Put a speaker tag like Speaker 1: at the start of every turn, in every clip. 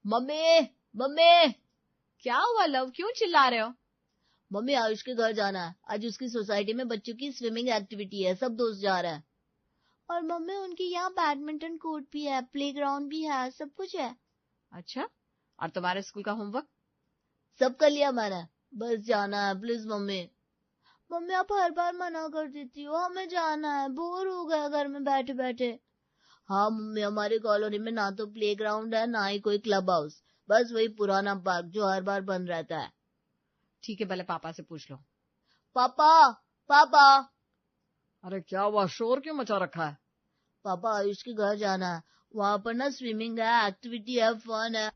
Speaker 1: Mummy mummy.
Speaker 2: क्या हुआ love, क्यों चिल्ला रहे हो?
Speaker 1: मम्मी आयुष के घर जाना है, आज उसकी सोसाइटी में बच्चों की स्विमिंग एक्टिविटी है, सब दोस्त जा रहे हैं। और मम्मी उनकी यहाँ बैडमिंटन कोर्ट भी है, प्लेग्राउंड भी है, सब कुछ है।
Speaker 2: अच्छा, और तुम्हारे स्कूल का होमवर्क?
Speaker 1: सब कर लिया मैंने, बस जाना है प्लीज मम्मी। मम्मी आप हर बार मना कर देती हो, हमें जाना है, बोर हो गया घर में बैठे बैठे। हाँ मम्मी, हमारी कॉलोनी में ना तो प्लेग्राउंड है ना ही कोई क्लब हाउस, बस वही पुराना पार्क जो हर बार बंद रहता है।
Speaker 2: ठीक है, पहले पापा से पूछ लो।
Speaker 1: पापा पापा।
Speaker 3: अरे क्या हुआ, शोर क्यों मचा रखा है?
Speaker 1: पापा आयुष के घर जाना है, वहाँ पर ना स्विमिंग है, एक्टिविटी है, फन है।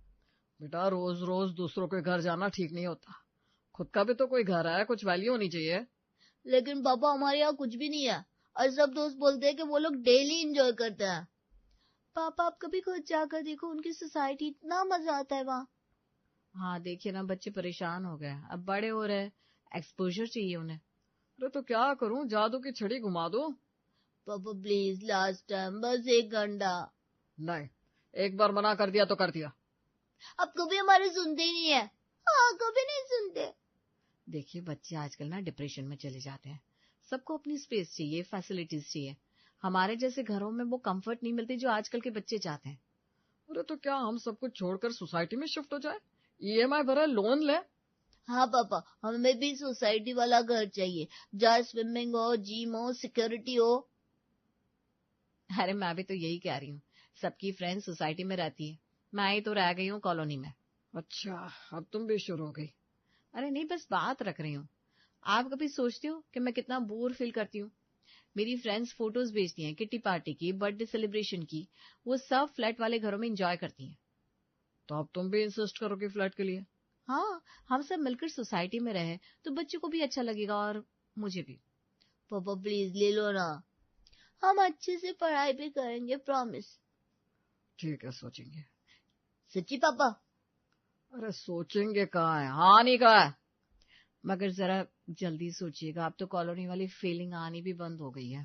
Speaker 3: बेटा रोज रोज दूसरों के घर जाना ठीक नहीं होता, खुद का भी तो कोई घर है, कुछ वैल्यू होनी चाहिए।
Speaker 1: लेकिन पापा हमारे यहाँ कुछ भी नहीं है, और सब दोस्त बोलते हैं कि वो लोग डेली एंजॉय करते हैं। पापा आप कभी खुद जाकर देखो, उनकी सोसाइटी, इतना मजा आता है वहाँ।
Speaker 2: हाँ देखिए ना, बच्चे परेशान हो गए, अब बड़े हो रहे, एक्सपोजर चाहिए उन्हें।
Speaker 3: अरे तो क्या करूं, जादू की छड़ी घुमा दो।
Speaker 1: पापा प्लीज लास्ट टाइम, बस 1 घंटा।
Speaker 3: नहीं, एक बार मना कर दिया तो कर दिया।
Speaker 1: अब कभी हमारे सुनते ही नहीं है। हाँ कभी नहीं सुनते।
Speaker 2: देखिए बच्चे आजकल ना डिप्रेशन में चले जाते हैं, सबको अपनी स्पेस चाहिए, फैसिलिटीज चाहिए। हमारे जैसे घरों में वो कंफर्ट नहीं मिलती जो आजकल के बच्चे चाहते हैं।
Speaker 3: अरे तो क्या हम सब कुछ छोड़कर सोसाइटी में शिफ्ट हो जाए, ईएमआई भरा लोन ले?
Speaker 1: हाँ पापा, हमें भी सोसाइटी वाला घर चाहिए, जहाँ स्विमिंग हो, जिम हो, सिक्योरिटी हो।
Speaker 2: अरे मैं भी तो यही कह रही हूँ, सबकी फ्रेंड सोसाइटी में रहती है, मैं ही तो रह गई हूँ कॉलोनी में।
Speaker 3: अच्छा, अब तुम भी शुरू हो गई।
Speaker 2: अरे नहीं, बस बात रख रही हूँ। आप कभी सोचते हो कि मैं कितना बोर फील करती हूँ? मेरी फ्रेंड्स फोटोज भेजती हैं किट्टी पार्टी की, बर्थडे सेलिब्रेशन की, वो सब फ्लैट वाले घरों में एंजॉय करती हैं।
Speaker 3: तो अब तुम भी इंसिस्ट करोगे फ्लैट के लिए?
Speaker 2: हाँ, हम सब मिलकर सोसाइटी में रहे तो बच्चों को भी अच्छा लगेगा और मुझे भी।
Speaker 1: पापा प्लीज ले लो ना, हम अच्छे से पढ़ाई भी करेंगे, प्रॉमिस।
Speaker 3: ठीक है, सोचेंगे।
Speaker 1: सच्ची पापा?
Speaker 3: अरे सोचेंगे कहाँ है, हाँ नहीं कहा है।
Speaker 2: मगर जरा जल्दी सोचिएगा, अब तो कॉलोनी वाली फीलिंग आनी भी बंद हो गई है।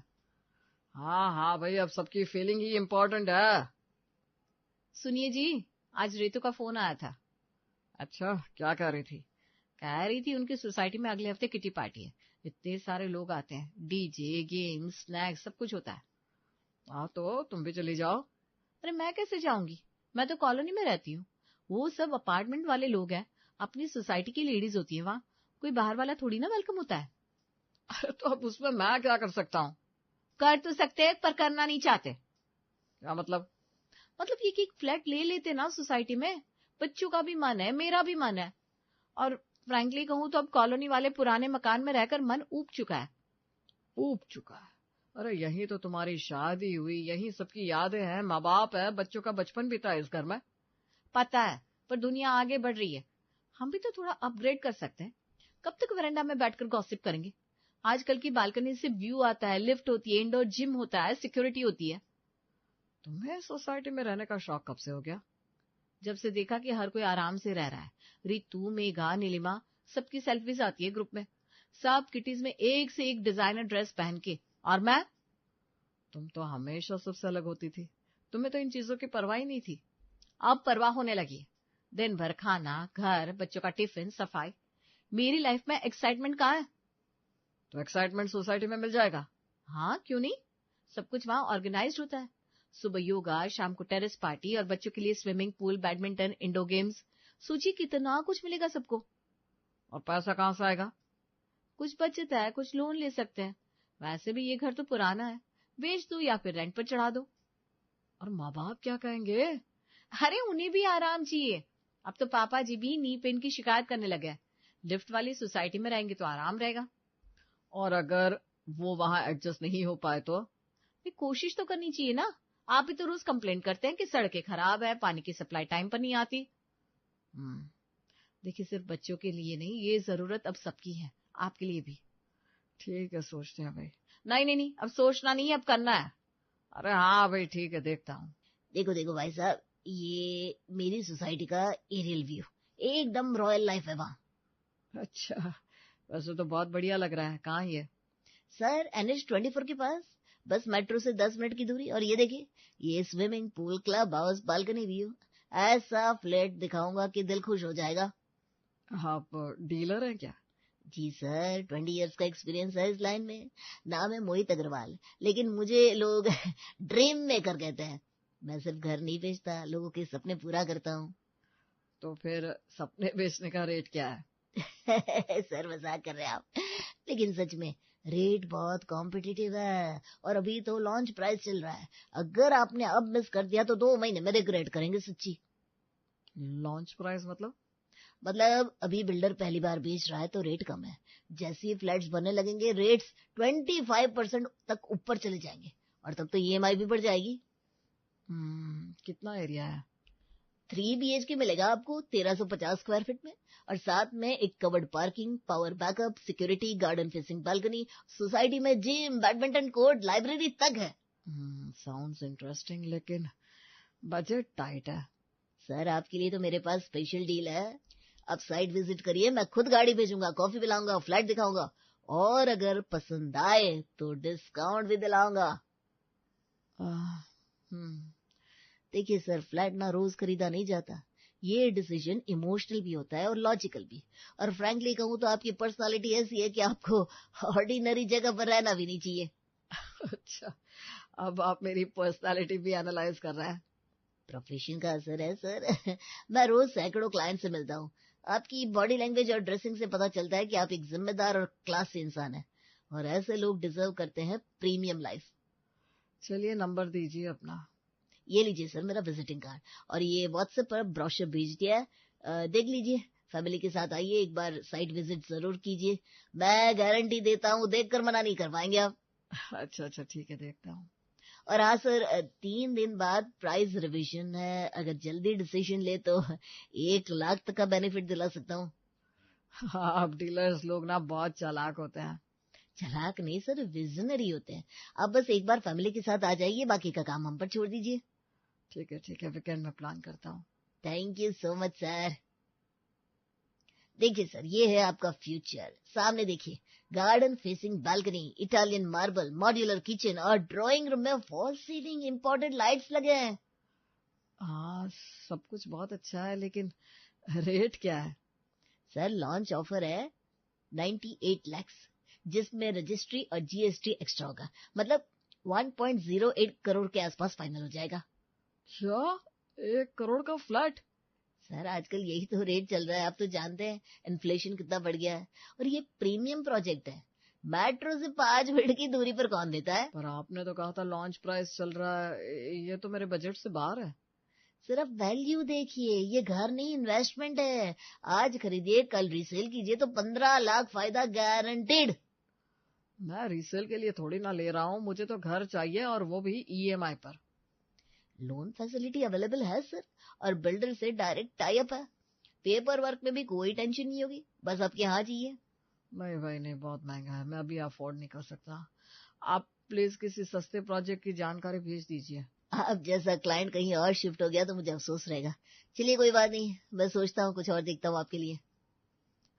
Speaker 3: हाँ हाँ भाई, अब सबकी फीलिंग ही इम्पोर्टेंट है।
Speaker 2: सुनिए जी, आज रेतु का फोन आया था।
Speaker 3: अच्छा, क्या कह रही थी?
Speaker 2: कह रही थी उनकी सोसाइटी में अगले हफ्ते किटी पार्टी है, इतने सारे लोग आते हैं, डीजे, गेम्स, स्नैक्स, सब कुछ होता है।
Speaker 3: हाँ तो तुम भी चली जाओ।
Speaker 2: अरे मैं कैसे जाऊंगी, मैं तो कॉलोनी में रहती हूँ। वो सब अपार्टमेंट वाले लोग हैं, अपनी सोसाइटी की लेडीज होती है वहाँ, कोई बाहर वाला थोड़ी ना वेलकम होता है।
Speaker 3: अरे तो अब उसमें मैं क्या कर सकता हूँ?
Speaker 2: कर तो सकते हैं पर करना नहीं चाहते।
Speaker 3: क्या मतलब?
Speaker 2: मतलब ये कि एक फ्लैट ले लेते ना सोसाइटी में, बच्चों का भी मन है, मेरा भी मन है। और फ्रैंकली कहूँ तो अब कॉलोनी वाले पुराने मकान में रहकर मन ऊब चुका है।
Speaker 3: ऊब चुका है? अरे यही तो तुम्हारी शादी हुई, यही सबकी यादें हैं, माँ बाप है, बच्चों का बचपन बीता है इस घर में।
Speaker 2: पता है, पर दुनिया आगे बढ़ रही है, हम भी तो थोड़ा अपग्रेड कर सकते हैं। कब तक वरांडा में बैठकर गॉसिप करेंगे? आजकल की बालकनी से व्यू आता है, लिफ्ट होती है, इंडोर जिम होता है, सिक्योरिटी होती है।
Speaker 3: तुम्हें सोसाइटी में रहने का शौक कब से हो गया?
Speaker 2: जब से देखा कि हर कोई आराम से रह रहा है। रितु, मेघा, नीलिमा, सबकी सेल्फीज आती है ग्रुप में, सब किटीज में एक से एक डिजाइनर ड्रेस पहन के, और मैं।
Speaker 3: तुम तो हमेशा सबसे अलग होती थी, तुम्हें तो इन चीजों की परवाह ही नहीं थी।
Speaker 2: अब परवाह होने लगी है। दिन भर खाना, घर, बच्चों का टिफिन, सफाई, मेरी लाइफ में एक्साइटमेंट कहाँ है?
Speaker 3: तो एक्साइटमेंट सोसाइटी में मिल जाएगा।
Speaker 2: हाँ क्यों नहीं, सब कुछ वहां ऑर्गेनाइज होता है। सुबह योगा, शाम को टेरेस पार्टी, और बच्चों के लिए swimming pool, badminton, indoor games. सोचिए कितना कुछ मिलेगा सबको।
Speaker 3: और पैसा कहाँ से आएगा?
Speaker 2: कुछ बचत है, कुछ लोन ले सकते हैं। वैसे भी ये घर तो पुराना है, बेच दो या फिर रेंट पर चढ़ा दो।
Speaker 3: और माँ बाप क्या कहेंगे?
Speaker 2: अरे उन्हें भी आराम चाहिए। अब तो पापा जी भी नी पेन की शिकायत करने लगे हैं। लिफ्ट वाली सोसाइटी में रहेंगे तो आराम रहेगा।
Speaker 3: और अगर वो वहां एडजस्ट नहीं हो पाए तो?
Speaker 2: कोशिश तो करनी चाहिए ना। आप भी तो रोज कंप्लेंट करते हैं कि सड़कें खराब है, पानी की सप्लाई टाइम पर नहीं आती। देखिए सिर्फ बच्चों के लिए नहीं, ये जरूरत अब सबकी है, आपके लिए भी।
Speaker 3: ठीक है, सोचते हैं भाई।
Speaker 2: नहीं नहीं नहीं, अब सोचना नहीं है, अब करना है।
Speaker 3: अरे हाँ भाई, ठीक है, देखता हूँ।
Speaker 1: देखो देखो भाई साहब, ये मेरी सोसाइटी का एरियल व्यू, एकदम रॉयल लाइफ है वहाँ।
Speaker 3: अच्छा, वैसे तो बहुत बढ़िया लग रहा है। कहाँ ये?
Speaker 1: सर NH24 के पास, बस मेट्रो से 10 मिनट की दूरी। और ये देखिए, ये swimming pool, club house, balcony view, ऐसा फ्लैट दिखाऊंगा कि दिल खुश हो जाएगा।
Speaker 3: आप डीलर हैं क्या?
Speaker 1: जी सर, 20 इयर्स का एक्सपीरियंस है इस लाइन में। नाम है मोहित अग्रवाल, लेकिन मुझे लोग ड्रीम मेकर कहते हैं। मैं सिर्फ घर नहीं बेचता, लोगों के सपने पूरा करता हूँ।
Speaker 3: तो फिर सपने बेचने का रेट क्या है?
Speaker 1: सर मजाक कर रहे हैं आप, लेकिन सच में रेट बहुत कॉम्पिटिटिव है और अभी तो लॉन्च प्राइस चल रहा है। अगर आपने अब मिस कर दिया तो 2 महीने में रिग्रेट करेंगे सच्ची।
Speaker 3: लॉन्च प्राइस
Speaker 1: मतलब अभी बिल्डर पहली बार बेच रहा है तो रेट कम है। जैसे ही फ्लैट्स बनने लगेंगे रेट्स 25% तक ऊपर चले जाएंगे और तब तो ईएमआई भी बढ़ जाएगी।
Speaker 3: कितना एरिया है?
Speaker 1: 3 BHK मिलेगा आपको 1350 स्क्वायर फीट में, और साथ में एक covered parking, power backup, security, garden facing balcony, society में जिम, बैडमिंटन कोर्ट, लाइब्रेरी तक है।
Speaker 3: साउंड्स इंटरेस्टिंग, लेकिन बजट टाइट है।
Speaker 1: सर आपके लिए तो मेरे पास स्पेशल डील है। आप साइट विजिट करिए, मैं खुद गाड़ी भेजूंगा, कॉफी पिलाऊंगा, फ्लैट दिखाऊंगा, और अगर पसंद आए तो डिस्काउंट भी दिलाऊंगा। देखिए सर, फ्लैट ना रोज खरीदा नहीं जाता। ये डिसीजन इमोशनल भी होता है और लॉजिकल भी। और फ्रैंकली कहूँ तो आपकी पर्सनालिटी ऐसी है कि आपको ऑर्डिनरी जगह पर रहना भी नहीं चाहिए।
Speaker 3: अच्छा, अब आप मेरी पर्सनालिटी भी एनालाइज कर रहे हैं।
Speaker 1: प्रोफेशन का असर है सर। मैं रोज सैकड़ों क्लाइंट से मिलता हूँ। आपकी बॉडी लैंग्वेज और ड्रेसिंग से पता चलता है कि आप एक जिम्मेदार और क्लासी इंसान हैं, और ऐसे लोग डिजर्व करते हैं प्रीमियम लाइफ।
Speaker 3: चलिए नंबर दीजिए अपना।
Speaker 1: ये लीजिए सर मेरा विजिटिंग कार्ड, और ये व्हाट्सएप पर ब्रोशर भेज दिया है, देख लीजिए। फैमिली के साथ आइए, एक बार साइट विजिट जरूर कीजिए। मैं गारंटी देता हूँ देखकर मना नहीं कर पाएंगे आप।
Speaker 3: अच्छा ठीक है, देखता हूँ।
Speaker 1: और हाँ सर, 3 दिन बाद प्राइस रिविजन है। अगर जल्दी डिसीजन ले तो 1 लाख तक का बेनिफिट दिला सकता हूँ।
Speaker 3: हाँ, आप डीलर्स लोग ना बहुत चालाक होते हैं।
Speaker 1: चालाक नहीं सर, विजनरी होते हैं। आप बस एक बार फैमिली के साथ आ जाइए, बाकी का काम हम पर छोड़ दीजिए।
Speaker 3: ठीक है, वीकेंड में प्लान करता हूँ।
Speaker 1: Thank you so much sir. देखिए सर, ये है आपका फ्यूचर। सामने देखिए, garden facing balcony, Italian marble, modular kitchen, और ड्राइंग रूम में फॉल सीलिंग इंपोर्टेड लाइट्स लगे हैं।
Speaker 3: हाँ, सब कुछ बहुत अच्छा है, लेकिन रेट क्या है?
Speaker 1: सर लॉन्च ऑफर है 98 लाख, जिसमें रजिस्ट्री और जीएसटी एक्स्ट्रा होगा। मतलब 1.08 करोड़ के आसपास फाइनल हो जाएगा।
Speaker 3: क्या? 1 करोड़ का फ्लैट?
Speaker 1: सर आजकल यही तो रेट चल रहा है, आप तो जानते हैं इन्फ्लेशन कितना बढ़ गया है। और ये प्रीमियम प्रोजेक्ट है, मेट्रो से 5 मिनट की दूरी पर कौन देता है।
Speaker 3: पर आपने तो कहा था लॉन्च प्राइस चल रहा है, ये तो मेरे बजट से बाहर है।
Speaker 1: सिर्फ वैल्यू देखिए, ये घर नहीं इन्वेस्टमेंट है। आज खरीदिए, कल रीसेल कीजिए तो 15 लाख फायदा गारंटेड।
Speaker 3: मैं रीसेल के लिए थोड़ी ना ले रहा हूँ, मुझे तो घर चाहिए, और वो भी ईएमआई पर।
Speaker 1: लोन फैसिलिटी अवेलेबल है सर, और बिल्डर से डायरेक्ट टाई अप है। पेपर वर्क में भी कोई टेंशन नहीं होगी, बस आपके यहाँ चाहिए।
Speaker 3: नहीं भाई नहीं, बहुत महंगा है, मैं अभी अफोर्ड नहीं कर सकता। आप प्लीज किसी सस्ते प्रोजेक्ट की जानकारी भेज दीजिए।
Speaker 1: अब जैसा क्लाइंट कहीं और शिफ्ट हो गया तो मुझे अफसोस रहेगा। चलिए कोई बात नहीं, मैं सोचता हूँ कुछ और देखता हूँ आपके लिए।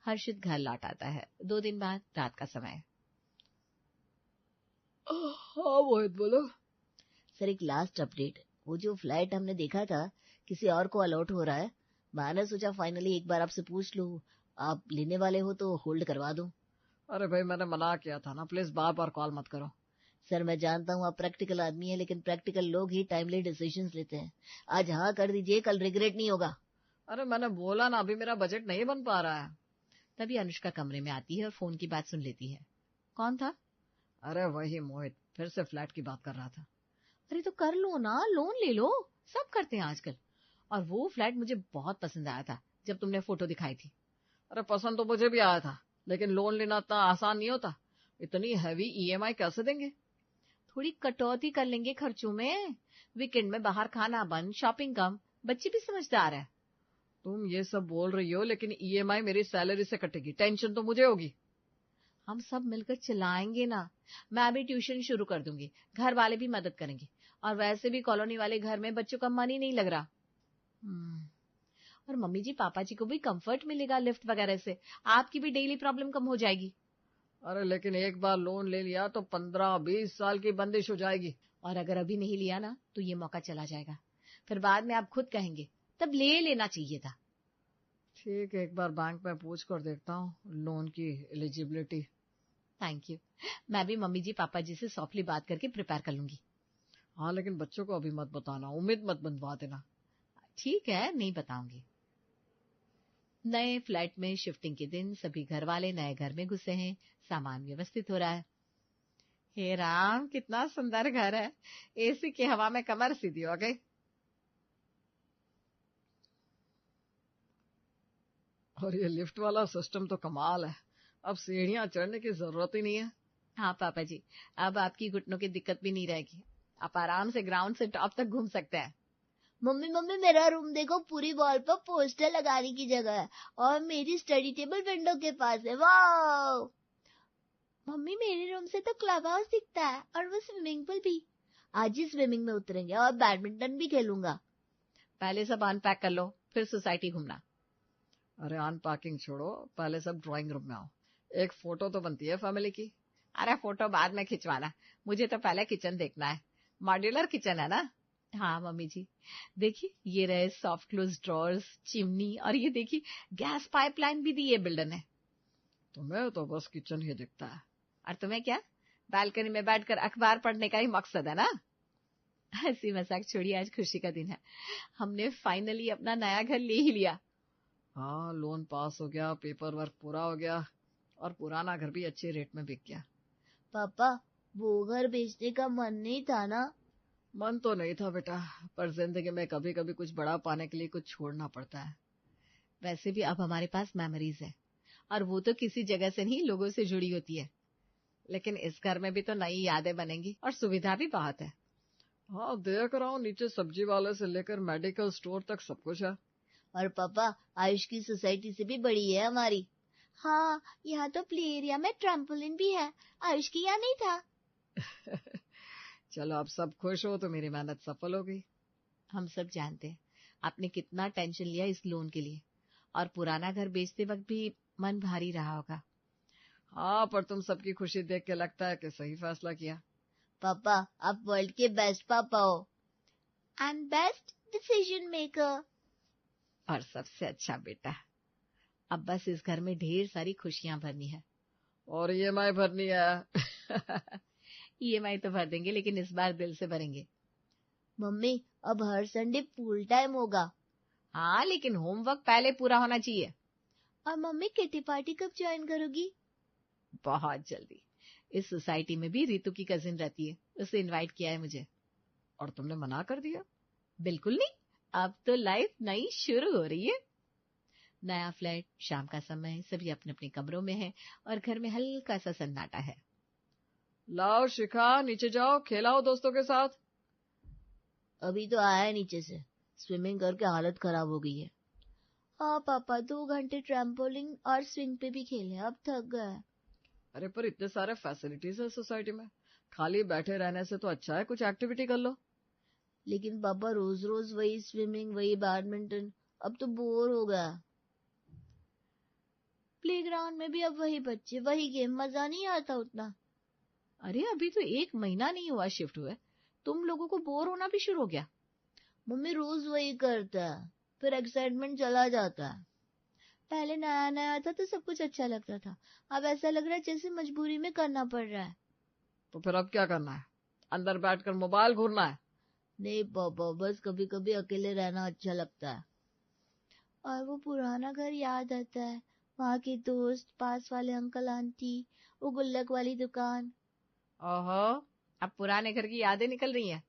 Speaker 2: हर्षित घर लौट आता है 2 दिन बाद, रात का समय।
Speaker 3: हाँ मोहित, बोलो।
Speaker 1: सर एक लास्ट अपडेट, वो जो फ्लैट हमने देखा था किसी और को अलॉट हो रहा है। मैंने सोचा फाइनली एक बार आपसे पूछ लूं, आप लेने वाले हो तो होल्ड करवा दूं।
Speaker 3: अरे भाई, मैंने मना किया था ना, प्लीज बार बार कॉल मत करो।
Speaker 1: सर मैं जानता हूँ आप प्रैक्टिकल आदमी है, लेकिन प्रैक्टिकल लोग ही टाइमली डिसीजंस लेते हैं। आज हाँ कर दीजिए, कल रिग्रेट नहीं होगा।
Speaker 3: अरे मैंने बोला ना, अभी मेरा बजट नहीं बन पा रहा है।
Speaker 2: तभी अनुष्का कमरे में आती है और फोन की बात सुन लेती है। कौन था?
Speaker 3: अरे वही मोहित, फिर से फ्लैट की बात कर रहा था।
Speaker 2: अरे तो कर लो ना, लोन ले लो, सब करते हैं आजकल। और वो फ्लैट मुझे बहुत पसंद आया था जब तुमने फोटो दिखाई थी।
Speaker 3: अरे पसंद तो मुझे भी आया था, लेकिन लोन लेना इतना आसान नहीं होता। इतनी हैवी ईएमआई कैसे देंगे?
Speaker 2: थोड़ी कटौती कर लेंगे खर्चों में। वीकेंड में बाहर खाना बंद, शॉपिंग कम। बच्ची भी समझदार है।
Speaker 3: तुम ये सब बोल रही हो, लेकिन ईएमआई मेरी सैलरी से कटेगी, टेंशन तो मुझे होगी।
Speaker 2: हम सब मिलकर चलाएंगे ना। मैं भी ट्यूशन शुरू कर दूंगी, घर वाले भी मदद करेंगे। और वैसे भी कॉलोनी वाले घर में बच्चों का मन ही नहीं लग रहा। और मम्मी जी पापा जी को भी कंफर्ट मिलेगा लिफ्ट वगैरह से। आपकी भी डेली प्रॉब्लम कम हो जाएगी।
Speaker 3: अरे लेकिन एक बार लोन ले लिया तो 15-20 साल की बंदिश हो जाएगी।
Speaker 2: और अगर अभी नहीं लिया ना तो ये मौका चला जाएगा। फिर बाद में आप खुद कहेंगे तब ले लेना चाहिए था।
Speaker 3: ठीक है, एक बार बैंक में पूछ कर देखता हूँ लोन की एलिजिबिलिटी।
Speaker 2: Thank you. मैं भी मम्मी जी पापा जी से सॉफ्टली बात करके प्रिपेयर कर लूंगी।
Speaker 3: हाँ, लेकिन बच्चों को अभी मत बताना, उम्मीद मत बंधवा देना।
Speaker 2: ठीक है, नहीं बताऊंगी। नए फ्लैट में शिफ्टिंग के दिन सभी घर वाले नए घर में घुसे हैं, सामान व्यवस्थित हो रहा है। हे राम, कितना सुंदर घर है। एसी की हवा में कमर सीधी हो गई।
Speaker 3: और ये लिफ्ट वाला सिस्टम तो कमाल है, अब सीढ़ियां चढ़ने की जरूरत ही नहीं है।
Speaker 2: हाँ पापा जी, अब आपकी घुटनों की दिक्कत भी नहीं रहेगी। आप आराम से ग्राउंड से टॉप तक घूम सकते हैं।
Speaker 1: मम्मी मम्मी मेरा रूम देखो, पूरी वॉल पर पोस्टर लगाने की जगह है और मेरी स्टडी टेबल विंडो के पास है। वाह मम्मी, मेरे रूम से तो क्लब हाउस दिखता है और वो स्विमिंग पूल भी। आज ही स्विमिंग में उतरेंगे और बैडमिंटन भी खेलूंगा।
Speaker 2: पहले सब अनपैक कर लो, फिर सोसाइटी घूमना।
Speaker 3: अरे अनपैकिंग छोड़ो, पहले सब ड्राइंग रूम में आओ, एक फोटो तो बनती है फैमिली की।
Speaker 2: अरे फोटो बाद में खिंचवाना, मुझे तो पहले किचन देखना है। मॉड्यूलर किचन है ना? हाँ मम्मी जी, देखिए ये रहे सॉफ्ट क्लोज ड्रॉर्स, चिमनी, और ये देखिए गैस पाइपलाइन भी दी है बिल्डर ने।
Speaker 3: तुम्हें तो बस किचन ही दिखता है।
Speaker 2: और तुम्हें क्या, बालकनी में बैठकर अखबार पढ़ने का ही मकसद है ना? हंसी मजाक छोड़िए, आज खुशी का दिन है। हमने फाइनली अपना नया घर ले ही लिया।
Speaker 3: हाँ, लोन पास हो गया, पेपर वर्क पूरा हो गया और पुराना घर भी अच्छे रेट में बिक गया।
Speaker 1: पापा, वो घर बेचने का मन नहीं था ना?
Speaker 3: मन तो नहीं था बेटा, पर जिंदगी में कभी कभी कुछ बड़ा पाने के लिए कुछ छोड़ना पड़ता है।
Speaker 2: वैसे भी अब हमारे पास मेमोरीज है, और वो तो किसी जगह से नहीं, लोगों से जुड़ी होती है। लेकिन इस घर में भी तो नई यादें बनेंगी और सुविधा भी बहुत है।
Speaker 3: हाँ, देख रहा हूँ, नीचे सब्जी वाले से लेकर मेडिकल स्टोर तक सब कुछ है।
Speaker 1: और पापा, आयुष की सोसाइटी से भी बड़ी है हमारी। हाँ, यहाँ तो प्ले एरिया में ट्रैम्पोलिन भी है, आयुष की यहाँ नहीं था।
Speaker 3: चलो, अब सब खुश हो तो मेरी मेहनत सफल हो गई।
Speaker 2: हम सब जानते हैं आपने कितना टेंशन लिया इस लोन के लिए, और पुराना घर बेचते वक्त भी मन भारी रहा होगा।
Speaker 3: हाँ, पर तुम सबकी खुशी देख के लगता है कि सही फैसला किया।
Speaker 1: पापा, आप वर्ल्ड के बेस्ट पापा हो एंड बेस्ट डिसीजन मेकर।
Speaker 2: और सबसे अच्छा बेटा। अब बस इस घर में ढेर सारी खुशियां भरनी है।
Speaker 3: और EMI भरनी है।
Speaker 2: EMI तो भर देंगे, लेकिन इस बार दिल से भरेंगे।
Speaker 1: मम्मी, अब हर संडे फुल टाइम होगा।
Speaker 2: हाँ, लेकिन होमवर्क पहले पूरा होना चाहिए।
Speaker 1: और मम्मी, किटी पार्टी कब ज्वाइन करोगी?
Speaker 2: बहुत जल्दी। इस सोसाइटी में भी रितु की कजिन रहती है, उसे इनवाइट किया है मुझे।
Speaker 3: और तुमने मना कर दिया?
Speaker 2: बिल्कुल नहीं, अब तो लाइफ नई शुरू हो रही है। नया फ्लैट, शाम का समय, सभी अपने अपने कमरों में है और घर में हल्का सा सन्नाटा है।
Speaker 3: लाओ शिखा, नीचे जाओ, खेलाओ दोस्तों के साथ।
Speaker 1: अभी तो आया है नीचे से, स्विमिंग करके हालत खराब हो गई है। हाँ पापा, 2 घंटे ट्रैम्पोलिन और स्विंग पे भी खेले, अब थक गए।
Speaker 3: अरे पर इतने सारे फैसिलिटीज है सोसाइटी में, खाली बैठे रहने से तो अच्छा है कुछ एक्टिविटी कर लो।
Speaker 1: लेकिन पापा, रोज रोज वही स्विमिंग, वही बैडमिंटन, अब तो बोर हो गया। प्लेग्राउंड में भी अब वही बच्चे, वही गेम, मजा नहीं आता उतना।
Speaker 2: अरे अभी तो 1 महीना नहीं हुआ शिफ्ट हुए, तुम लोगों को बोर होना भी शुरू हो गया?
Speaker 1: मम्मी रोज वही करता है, फिर एक्साइटमेंट चला जाता है। पहले नया नया था तो सब कुछ अच्छा लगता था, अब ऐसा लग रहा है जैसे मजबूरी में करना पड़ रहा है।
Speaker 3: तो फिर अब क्या करना है, अंदर बैठकर मोबाइल घूरना है?
Speaker 1: नहीं पापा, बस कभी कभी अकेले रहना अच्छा लगता है। और वो पुराना घर याद आता है, वहाँ के दोस्त, पास वाले अंकल आंटी, वो गुल्लक वाली दुकान।
Speaker 2: ओहो, अब पुराने घर की यादें निकल रही हैं।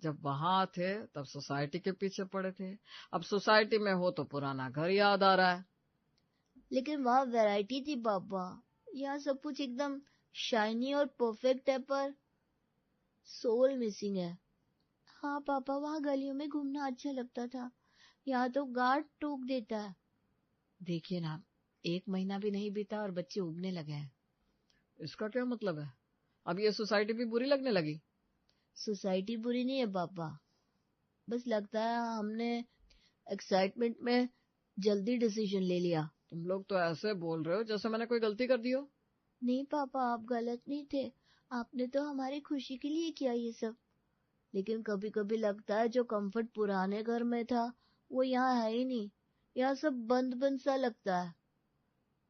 Speaker 3: जब वहां थे तब सोसाइटी के पीछे पड़े थे, अब सोसाइटी में हो तो पुराना घर याद आ रहा है।
Speaker 1: लेकिन वहाँ वैरायटी थी पापा, यहाँ सब कुछ एकदम शाइनी और परफेक्ट है, पर सोल मिसिंग है। हाँ पापा, वहाँ गलियों में घूमना अच्छा लगता था, यहाँ तो गार्ड टोक देता है।
Speaker 2: देखिए ना, 1 महीना भी नहीं बीता और बच्चे उगने लगे हैं।
Speaker 3: इसका क्या मतलब है, अब ये सोसाइटी भी बुरी लगने लगी?
Speaker 1: सोसाइटी बुरी नहीं है पापा, बस लगता है हमने एक्साइटमेंट में जल्दी डिसीजन ले लिया।
Speaker 3: तुम लोग तो ऐसे बोल रहे हो जैसे मैंने कोई गलती कर दी हो।
Speaker 1: नहीं पापा, आप गलत नहीं थे, आपने तो हमारी खुशी के लिए किया ये सब। लेकिन कभी कभी लगता है जो कंफर्ट पुराने घर में था वो यहाँ है ही नहीं। यहाँ सब बंद बंद सा लगता है।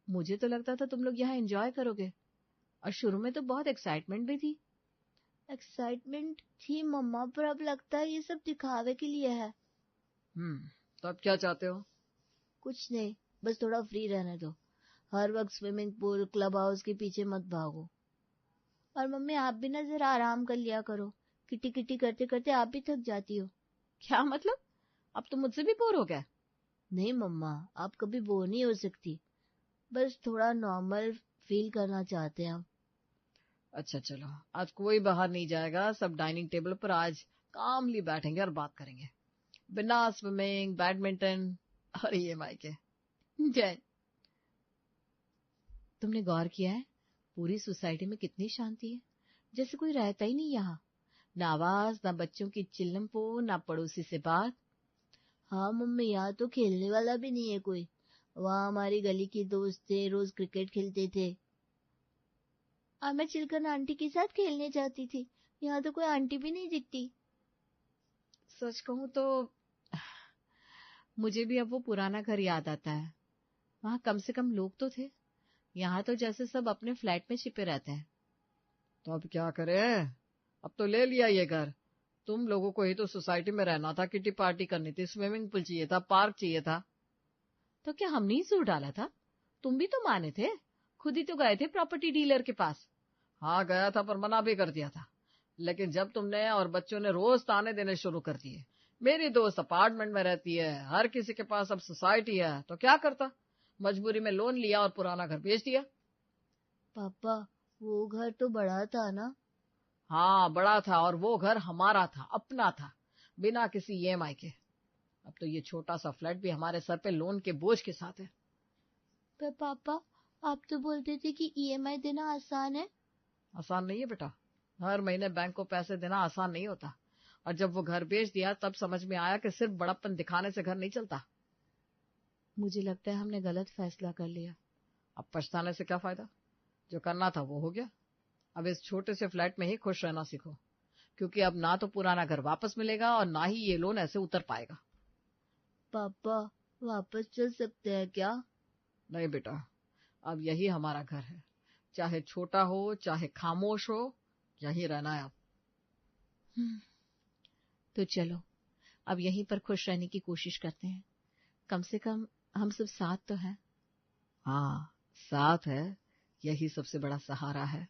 Speaker 2: मुझे तो लगता था तुम लोग यहाँ एंजॉय करोगे, और शुरू में तो बहुत एक्साइटमेंट भी थी।
Speaker 1: एक्साइटमेंट थी मम्मा, पर अब लगता है ये सब दिखावे के लिए है।
Speaker 3: तो अब क्या चाहते हो?
Speaker 1: कुछ नहीं, बस थोड़ा फ्री रहने दो। हर वक्त स्विमिंग पूल क्लब हाउस के पीछे मत भागो। और मम्मी आप भी ना जरा आराम कर लिया करो, किटी किटी करते करते आप भी थक जाती हो।
Speaker 2: क्या मतलब? अब तो मुझसे भी बोर हो गया?
Speaker 1: नहीं मम्मा, आप कभी बोर नहीं हो सकती, बस थोड़ा नॉर्मल फील करना चाहते हैं हम।
Speaker 3: अच्छा चलो, आज कोई बाहर नहीं जाएगा, सब डाइनिंग टेबल पर आज कामली बैठेंगे और बात करेंगे, बिना स्विमिंग, बैडमिंटन और EMI के।
Speaker 2: जय, तुमने गौर किया है पूरी सोसाइटी में कितनी शांति है, जैसे कोई रहता ही नहीं यहाँ। ना आवाज, ना बच्चों की चिल्लम-पो, ना पड़ोसी से बात।
Speaker 1: हाँ मम्मी, यहाँ तो खेलने वाला भी नहीं है कोई। वहाँ हमारी गली के दोस्त थे, रोज क्रिकेट खेलते थे और मैं चिलकन आंटी के साथ खेलने जाती थी। यहाँ तो कोई आंटी भी नहीं दिखती।
Speaker 2: सच कहूं तो मुझे भी अब वो पुराना घर याद आता है। वहां कम से कम लोग तो थे। यहाँ तो जैसे सब अपने फ्लैट में छिपे रहते हैं।
Speaker 3: तो अब क्या करें, अब तो ले लिया ये घर। तुम लोगों को ही तो सोसाइटी में रहना था, किटी पार्टी करनी थी, स्विमिंग पूल चाहिए था, पार्क चाहिए था।
Speaker 2: तो क्या हमने ही सुर डाला था? तुम भी तो माने थे, खुद ही तो गए थे प्रॉपर्टी डीलर के पास।
Speaker 3: हाँ गया था, पर मना भी कर दिया था। लेकिन जब तुमने और बच्चों ने रोज ताने देने शुरू कर दिए, मेरी दोस्त अपार्टमेंट में रहती है, हर किसी के पास अब सोसाइटी है, तो क्या करता? मजबूरी में लोन लिया और पुराना घर बेच दिया।
Speaker 1: पापा, वो घर तो बड़ा था ना?
Speaker 3: हाँ बड़ा था, और वो घर हमारा था, अपना था, बिना किसी EMI के। अब तो ये छोटा सा फ्लैट भी हमारे सर पे लोन के बोझ के साथ है।
Speaker 1: पर पापा, आप तो बोलते थे कि EMI देना आसान है।
Speaker 3: आसान नहीं है बेटा, हर महीने बैंक को पैसे देना आसान नहीं होता। और जब वो घर बेच दिया तब समझ में आया कि सिर्फ बड़प्पन दिखाने से घर नहीं चलता।
Speaker 2: मुझे लगता है हमने गलत फैसला कर लिया।
Speaker 3: अब पछताने से क्या फायदा, जो करना था वो हो गया। अब इस छोटे से फ्लैट में ही खुश रहना सीखो, क्योंकि अब ना तो पुराना घर वापस मिलेगा और ना ही ये लोन ऐसे उतर पाएगा।
Speaker 1: पापा, वापस चल सकते हैं क्या?
Speaker 3: नहीं बेटा, अब यही हमारा घर है, चाहे छोटा हो चाहे खामोश हो, यही रहना है अब।
Speaker 2: तो चलो अब यहीं पर खुश रहने की कोशिश करते हैं। कम से कम हम सब साथ तो हैं।
Speaker 3: हाँ साथ है, यही सबसे बड़ा सहारा है।